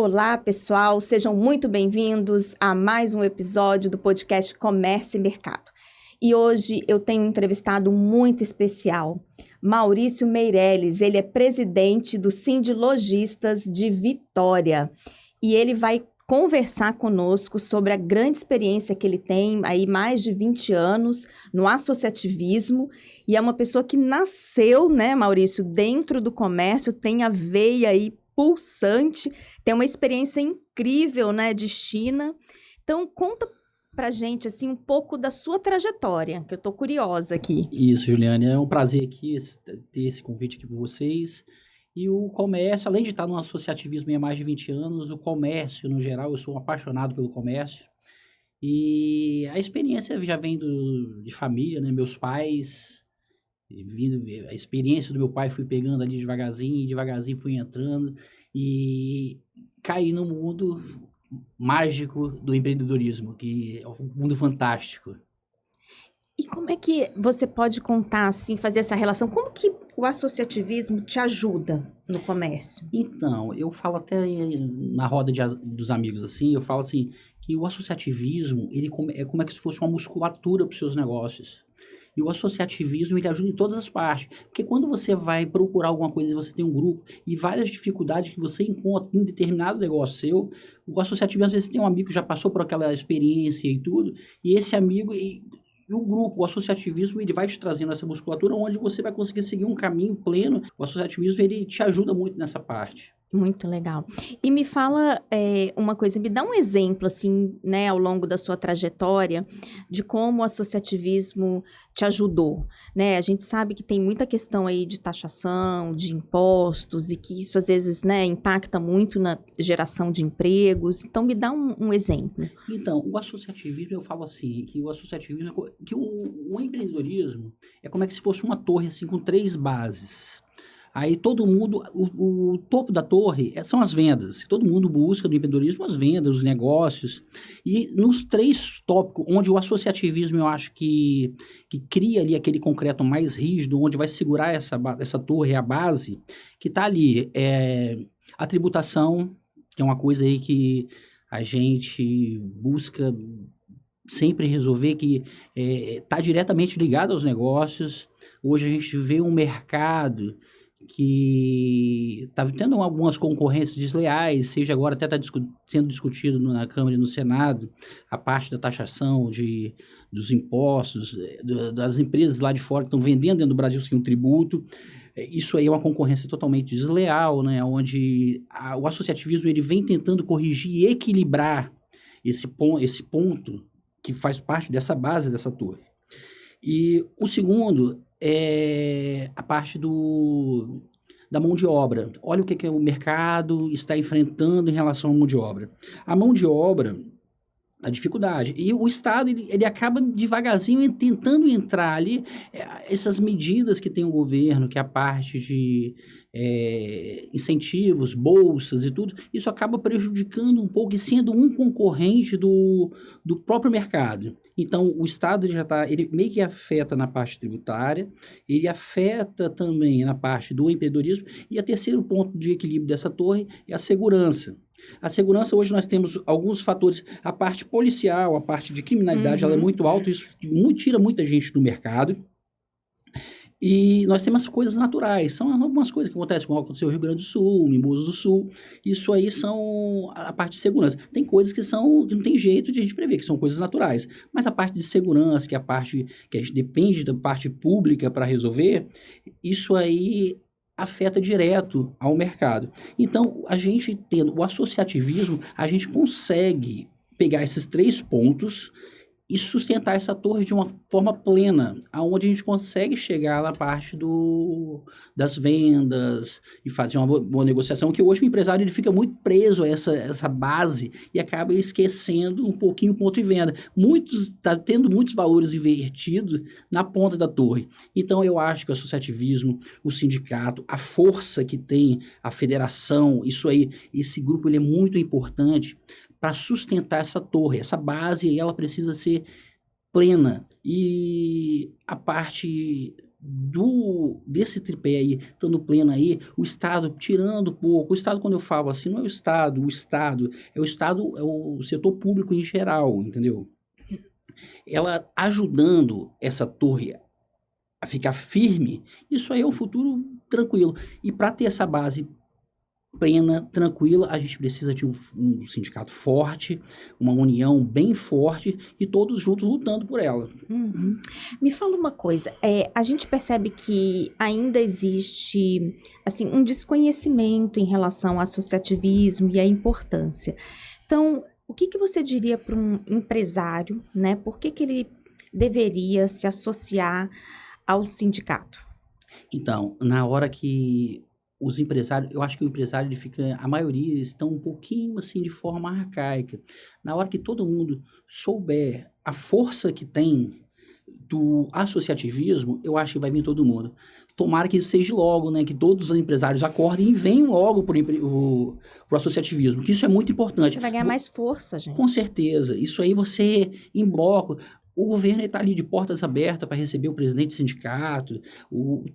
Olá, pessoal, sejam muito bem-vindos a mais um episódio do podcast Comércio e Mercado. E hoje eu tenho um entrevistado muito especial, Maurício Meirelles. Ele é presidente do Sind Lojistas de Vitória e ele vai conversar conosco sobre a grande experiência que ele tem, aí mais de 20 anos no associativismo, e é uma pessoa que nasceu, né, Maurício, dentro do comércio, tem a veia aí pulsante, tem uma experiência incrível, né, de China. Então, conta pra gente, assim, um pouco da sua trajetória, que eu tô curiosa aqui. Isso, Juliane, é um prazer aqui ter esse convite aqui com vocês. E o comércio, além de estar no associativismo há mais de 20 anos, o comércio, no geral, eu sou um apaixonado pelo comércio. E a experiência já vem de família, né? Meus pais, a experiência do meu pai fui pegando ali devagarzinho fui entrando e caí no mundo mágico do empreendedorismo, que é um mundo fantástico. E como é que você pode contar, assim, fazer essa relação? Como que o associativismo te ajuda no comércio? Então, eu falo até na roda dos amigos, assim, eu falo assim, que o associativismo, é como se fosse uma musculatura para os seus negócios. E o associativismo, ele ajuda em todas as partes. Porque quando você vai procurar alguma coisa e você tem um grupo e várias dificuldades que você encontra em determinado negócio seu, o associativismo, às vezes, tem um amigo que já passou por aquela experiência e tudo, e esse amigo... E o grupo, o associativismo, ele vai te trazendo essa musculatura onde você vai conseguir seguir um caminho pleno. O associativismo, ele te ajuda muito nessa parte. Muito legal. E me fala uma coisa, me dá um exemplo, assim, né, ao longo da sua trajetória, de como o associativismo te ajudou, né? A gente sabe que tem muita questão aí de taxação, de impostos, e que isso, às vezes, né, impacta muito na geração de empregos. Então, me dá um exemplo. Então, o associativismo, eu falo assim, que o associativismo, que o empreendedorismo é como se fosse uma torre, assim, com 3 bases. Aí todo mundo, o topo da torre são as vendas. Todo mundo busca no empreendedorismo as vendas, os negócios. E nos 3 tópicos, onde o associativismo eu acho que cria ali aquele concreto mais rígido, onde vai segurar essa torre, a base, que está ali. A tributação, que é uma coisa aí que a gente busca sempre resolver, que está diretamente ligado aos negócios. Hoje a gente vê um mercado que está tendo algumas concorrências desleais, seja agora até está sendo discutido na Câmara e no Senado, a parte da taxação dos impostos, das empresas lá de fora que estão vendendo dentro do Brasil sem um tributo. Isso aí é uma concorrência totalmente desleal, né? Onde o associativismo ele vem tentando corrigir e equilibrar esse ponto que faz parte dessa base dessa torre. E o segundo é a parte da mão de obra. Olha o que o mercado está enfrentando em relação à mão de obra. A mão de obra, a dificuldade. E o Estado, ele acaba devagarzinho tentando entrar ali, essas medidas que tem o governo, que é a parte de incentivos, bolsas e tudo, isso acaba prejudicando um pouco e sendo um concorrente do próprio mercado. Então, o Estado ele meio que afeta na parte tributária, ele afeta também na parte do empreendedorismo, e o terceiro ponto de equilíbrio dessa torre é a segurança. A segurança, hoje nós temos alguns fatores, a parte policial, a parte de criminalidade, ela é muito alta, isso tira muita gente do mercado. E nós temos as coisas naturais, são algumas coisas que acontecem, como aconteceu no Rio Grande do Sul, no Mimoso do Sul, isso aí são a parte de segurança. Tem coisas que não tem jeito de a gente prever, que são coisas naturais, mas a parte de segurança, que é a parte que a gente depende da parte pública para resolver, isso aí afeta direto ao mercado. Então, a gente tendo o associativismo, a gente consegue pegar esses 3 pontos e sustentar essa torre de uma forma plena, aonde a gente consegue chegar na parte das vendas e fazer uma boa negociação, que hoje o empresário ele fica muito preso a essa base e acaba esquecendo um pouquinho o ponto de venda. Está tendo muitos valores invertidos na ponta da torre. Então, eu acho que o associativismo, o sindicato, a força que tem a federação, isso aí, esse grupo ele é muito importante para sustentar essa torre, essa base, ela precisa ser plena. E a parte desse tripé aí, estando pleno aí, o Estado tirando um pouco, o Estado, quando eu falo assim, não é o Estado é o setor público em geral, entendeu? Ela ajudando essa torre a ficar firme, isso aí é um futuro tranquilo. E para ter essa base plena, tranquila, a gente precisa de um sindicato forte, uma união bem forte e todos juntos lutando por ela. Me fala uma coisa, a gente percebe que ainda existe, assim, um desconhecimento em relação ao associativismo e à importância. Então, o que você diria para um empresário, né? Por que ele deveria se associar ao sindicato? Então, na hora que os empresários, eu acho que o empresário, ele fica, a maioria estão um pouquinho assim de forma arcaica. Na hora que todo mundo souber a força que tem do associativismo, eu acho que vai vir todo mundo. Tomara que isso seja logo, né? Que todos os empresários acordem e venham logo pro associativismo, que isso é muito importante. Você vai ganhar mais força, gente. Com certeza. Isso aí você, em bloco, o governo está ali de portas abertas para receber o presidente do sindicato,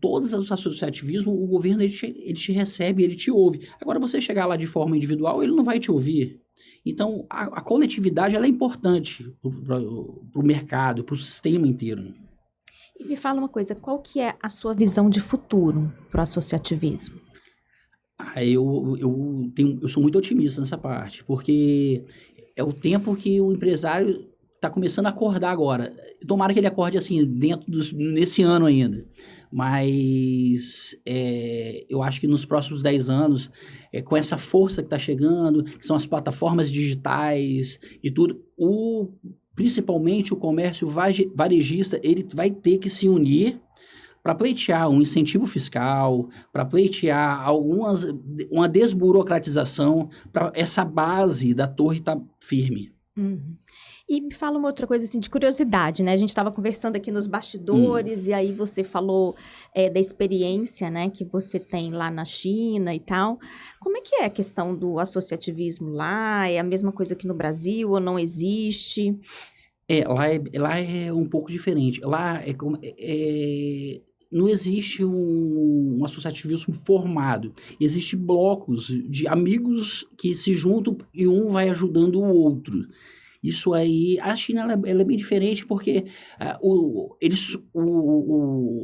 todos os associativismos, o governo ele te recebe, ele te ouve. Agora, você chegar lá de forma individual, ele não vai te ouvir. Então, a coletividade ela é importante para o mercado, para o sistema inteiro. E me fala uma coisa, qual que é a sua visão de futuro para o associativismo? Eu sou muito otimista nessa parte, porque é o tempo que o empresário está começando a acordar agora. Tomara que ele acorde assim, nesse ano ainda. Mas eu acho que nos próximos 10 anos, com essa força que está chegando, que são as plataformas digitais e tudo, principalmente o comércio varejista, ele vai ter que se unir para pleitear um incentivo fiscal, para pleitear uma desburocratização, para essa base da torre estar firme. E me fala uma outra coisa, assim, de curiosidade, né? A gente estava conversando aqui nos bastidores, e aí você falou da experiência, né, que você tem lá na China e tal. Como é que é a questão do associativismo lá? É a mesma coisa que no Brasil ou não existe? Lá é um pouco diferente. Lá não existe um associativismo formado. Existem blocos de amigos que se juntam e um vai ajudando o outro. Isso aí, a China ela é bem diferente porque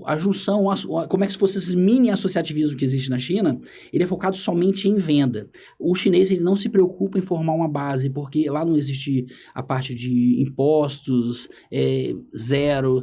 a junção, como é que se fosse esse mini associativismo que existe na China, ele é focado somente em venda. O chinês ele não se preocupa em formar uma base, porque lá não existe a parte de impostos, zero,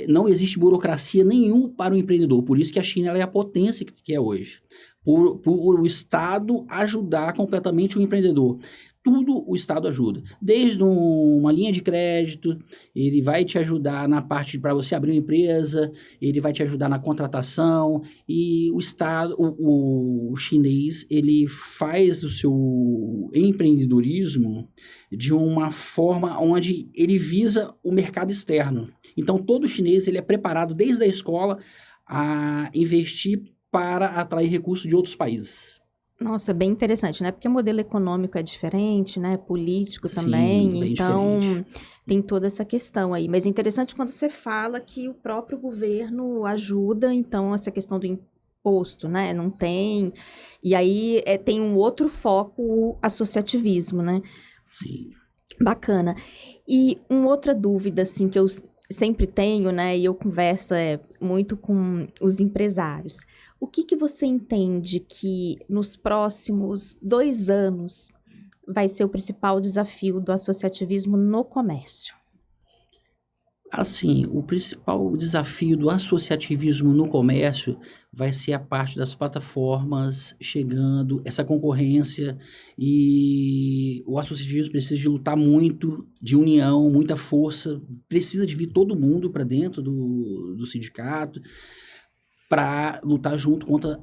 não existe burocracia nenhuma para o empreendedor. Por isso que a China ela é a potência que é hoje. Por o Estado ajudar completamente o empreendedor. Tudo o Estado ajuda. Desde uma linha de crédito, ele vai te ajudar na parte para você abrir uma empresa, ele vai te ajudar na contratação, e o Estado, o chinês, ele faz o seu empreendedorismo de uma forma onde ele visa o mercado externo. Então, todo chinês ele é preparado desde a escola a investir para atrair recursos de outros países. Nossa, bem interessante, né? Porque o modelo econômico é diferente, né? Político Sim, também, bem então diferente. tem toda essa questão aí. Mas é interessante quando você fala que o próprio governo ajuda, então, essa questão do imposto, né? Não tem. E aí tem um outro foco, o associativismo, né? Sim. Bacana. E uma outra dúvida, assim, que eu sempre tenho, né? E eu converso muito com os empresários. O que você entende que nos próximos 2 anos vai ser o principal desafio do associativismo no comércio? Assim, o principal desafio do associativismo no comércio vai ser a parte das plataformas chegando, essa concorrência, e o associativismo precisa de lutar muito, de união, muita força, precisa de vir todo mundo para dentro do sindicato para lutar junto contra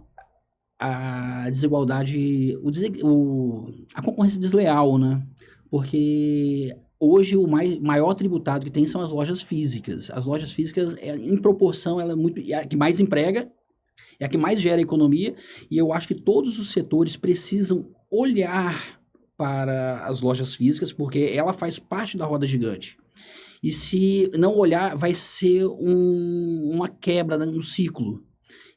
a desigualdade, a concorrência desleal, né? Porque hoje o maior tributado que tem são as lojas físicas. As lojas físicas, em proporção, ela é a que mais emprega, é a que mais gera economia, e eu acho que todos os setores precisam olhar para as lojas físicas, porque ela faz parte da roda gigante. E se não olhar, vai ser uma quebra, né, um ciclo.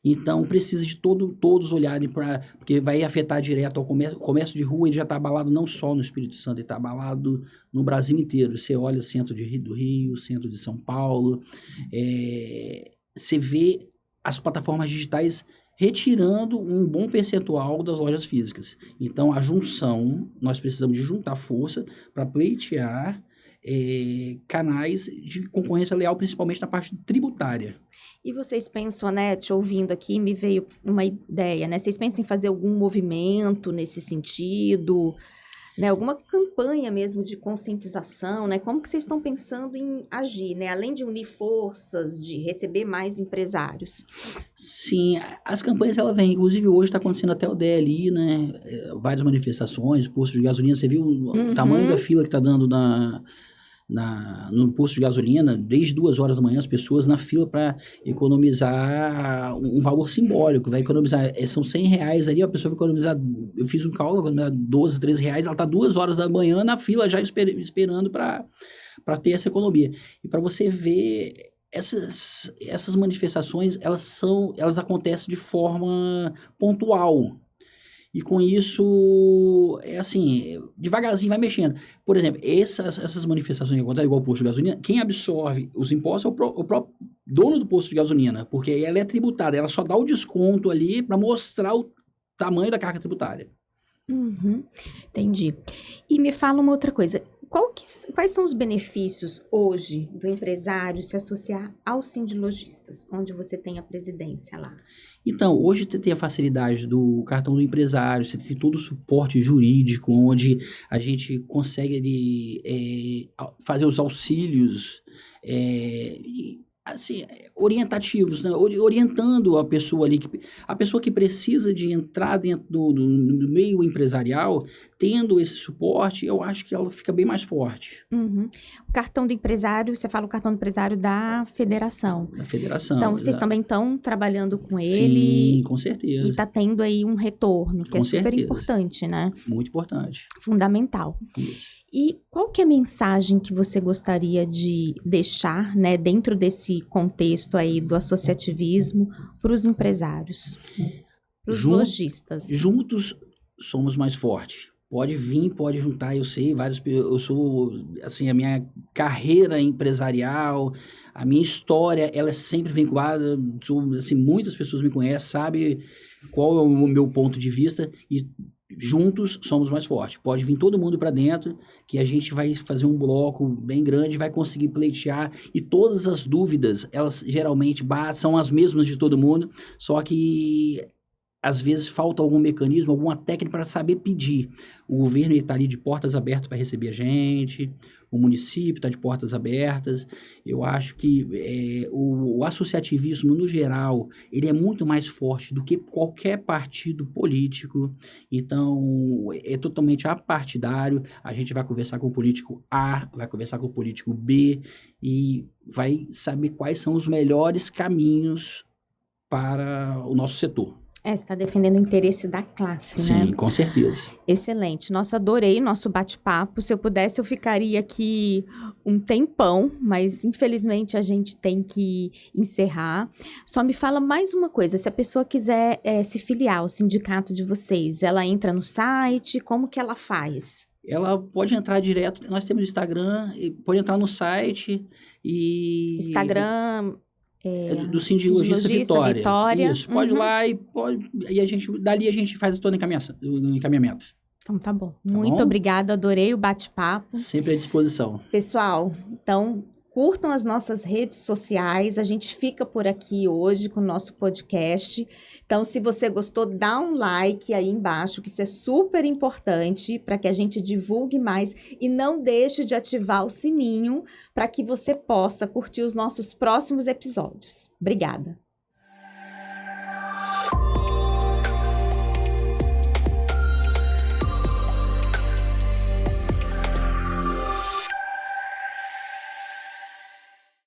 Então, precisa de todos olharem porque vai afetar direto ao comércio. O comércio de rua, ele já está abalado não só no Espírito Santo, ele está abalado no Brasil inteiro. Você olha o centro do Rio, o centro de São Paulo, você vê as plataformas digitais retirando um bom percentual das lojas físicas. Então, a junção, nós precisamos de juntar força para pleitear canais de concorrência leal, principalmente na parte tributária. E vocês pensam, né, te ouvindo aqui, me veio uma ideia, né? Vocês pensam em fazer algum movimento nesse sentido, né? Alguma campanha mesmo de conscientização, né? Como que vocês estão pensando em agir, né? Além de unir forças, de receber mais empresários. Sim, as campanhas, ela vêm. Inclusive, hoje está acontecendo até o DLI, né? Várias manifestações, posto de gasolina. Você viu o tamanho da fila que está dando no posto de gasolina, desde 2 horas da manhã, as pessoas na fila para economizar um valor simbólico, vai economizar, são R$100 ali, a pessoa vai economizar, eu fiz um cálculo, vai economizar R$12, R$13, ela está 2 horas da manhã na fila já esperando para ter essa economia. E para você ver, essas manifestações, elas acontecem de forma pontual. E com isso, devagarzinho vai mexendo. Por exemplo, essas manifestações que acontecem, igual o posto de gasolina, quem absorve os impostos é o próprio dono do posto de gasolina, porque ela é tributada, ela só dá o desconto ali para mostrar o tamanho da carga tributária. Entendi. E me fala uma outra coisa. Quais são os benefícios hoje do empresário se associar ao Sindilojistas, onde você tem a presidência lá? Então, hoje você tem a facilidade do cartão do empresário, você tem todo o suporte jurídico, onde a gente consegue fazer os auxílios orientativos, né? Orientando a pessoa ali, a pessoa que precisa de entrar dentro do meio empresarial, tendo esse suporte, eu acho que ela fica bem mais forte. O cartão do empresário, você fala o cartão do empresário da federação. Da federação. Então, vocês também estão trabalhando com ele. Sim, com certeza. E está tendo aí um retorno, que com é super certeza. Importante, né? Muito importante. Fundamental. Isso. E qual que é a mensagem que você gostaria de deixar, né, dentro desse contexto aí do associativismo para os empresários, para os lojistas? Juntos somos mais fortes. Pode vir, pode juntar, eu sei, eu sou, a minha carreira empresarial, a minha história, ela é sempre vinculada, muitas pessoas me conhecem, sabem qual é o meu ponto de vista e juntos somos mais fortes. Pode vir todo mundo para dentro, que a gente vai fazer um bloco bem grande, vai conseguir pleitear, e todas as dúvidas, elas geralmente são as mesmas de todo mundo, só que às vezes falta algum mecanismo, alguma técnica para saber pedir. O governo está ali de portas abertas para receber a gente, o município está de portas abertas. Eu acho que o associativismo, no geral, ele é muito mais forte do que qualquer partido político. Então, é totalmente apartidário. A gente vai conversar com o político A, vai conversar com o político B e vai saber quais são os melhores caminhos para o nosso setor. Você está defendendo o interesse da classe, Sim, né? Sim, com certeza. Excelente. Nossa, adorei nosso bate-papo. Se eu pudesse, eu ficaria aqui um tempão, mas infelizmente a gente tem que encerrar. Só me fala mais uma coisa. Se a pessoa quiser se filiar ao sindicato de vocês, ela entra no site? Como que ela faz? Ela pode entrar direto. Nós temos Instagram, pode entrar no site e... Instagram... do Sindilojista Vitória. Isso, pode ir lá e dali a gente faz todo o encaminhamento. Então tá bom. Muito obrigada, adorei o bate-papo. Sempre à disposição. Pessoal, então curtam as nossas redes sociais, a gente fica por aqui hoje com o nosso podcast. Então, se você gostou, dá um like aí embaixo, que isso é super importante para que a gente divulgue mais e não deixe de ativar o sininho para que você possa curtir os nossos próximos episódios. Obrigada!